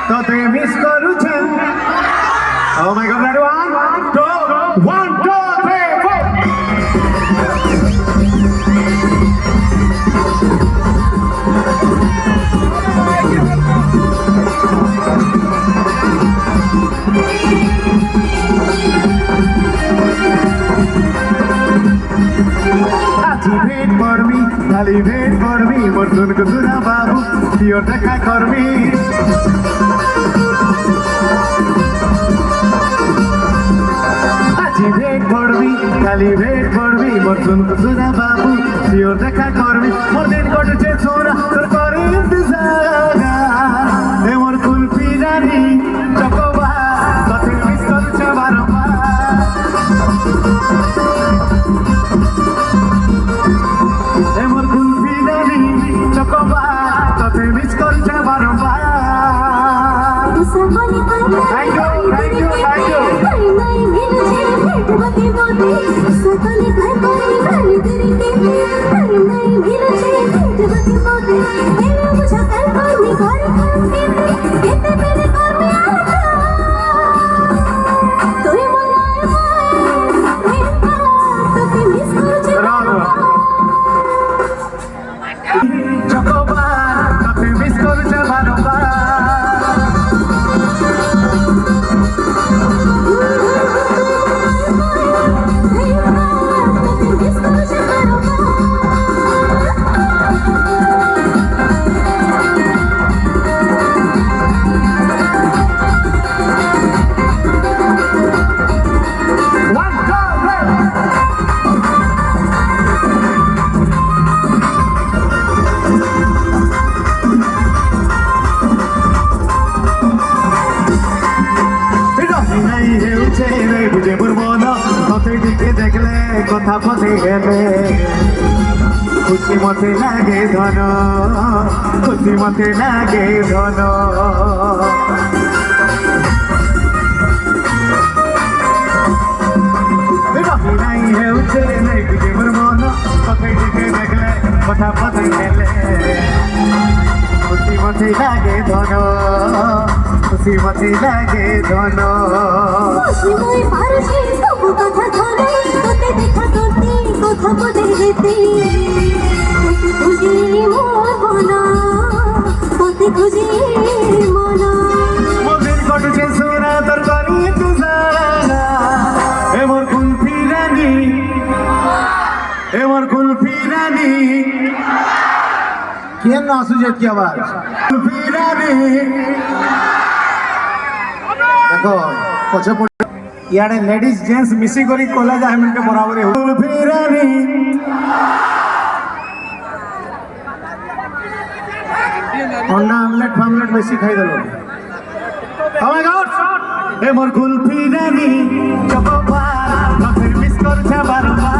তোতে miss করুছে ও মাই god ready 1 2 3 4 ভেট করবি খালি ভেট করবি মর্দন কুতুরা বাবু প্রিয় দেখা করবি আজি ভেট করবি খালি ভেট করবি মর্দন কুতুরা বাবু প্রিয় দেখা করবি মর্দিন করছে সোনা তোর করে ইন্তজার এ মোর কুলফি রানী চকোবা তোতে মিস করছে বারবার এমর কুলফি রানী চকোবা তোতে মিস করছে বারবার থ্যাংক ইউ চকোবা তোতে মিস করছে বারবার বুঝে পড়বো না তোতে দিকে দেখলে কথা পথে গেলে খুশি মতে লাগে ধন খুশি মতে লাগে ধন নাই হেউছে নেই বুঝে পড়বো না তোতে দিকে দেখলে কথা পথে গেলে খুশি মতে লাগে ধন খুশি মতে লাগে ধন খুশিময় পারছি সব কথা ধরে তোতে দেখা করতে কথা বলে যেতে তোতে খুঁজে মোর মনা তোতে খুঁজে মনা মদিন করছে সোনা তোর করি তুজারা এমর কুলফি রানী এমর কুলফি রানী কেন না আসুছে কি আবার কুলফি রানী দেখো পছে ইয়ারে লেডিজ জেন্টস মিশি করি কলেজ আহমেদকে বরাবর কুলফি রানী অন্ডা আমলেট ফামলেট বেশি খাই দিল ও মাই গড এ মোর কুলফি রানী চকোবা তোকে মিস করছে বারবার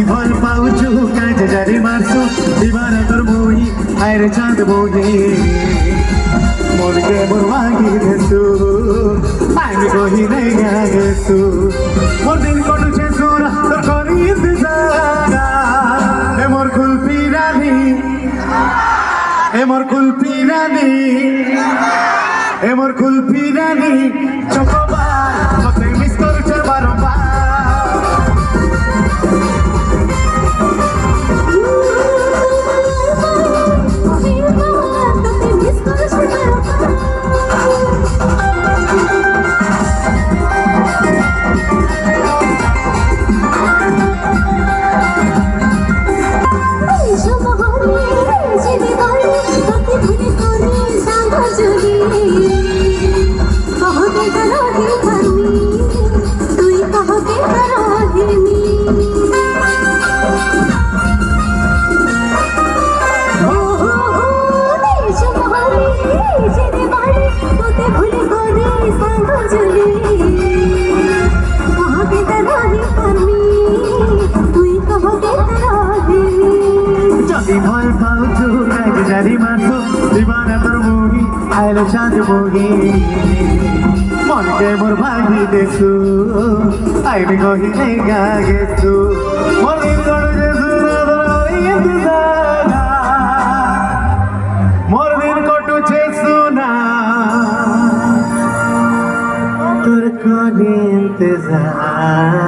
ভল পাউছু কাজ জারি মারছু দিবানা তোর বই আইরে চাঁদ বই মোরকে বরবাগি দেসু আমি কহি নাই গেছু মোর দিন কটুছে সোনা তোর করি ইন্তজারা এ মোর কুলফি রানী এ মোর কুলফি রানী এ মোর কুলফি রানী চকোবা তোকে মিস করছে বারবার খালি ভয় পাও চোখ এক জারি মাথো দিবানা তোর মুহি আইলো চাঁদ মুহি মনকে মোর ভাগি দেছু আইবি কহি নাই গা গেছু মনির গড় যেছু মোর দিন কটু চেছু না তোর কোন ইন্তজার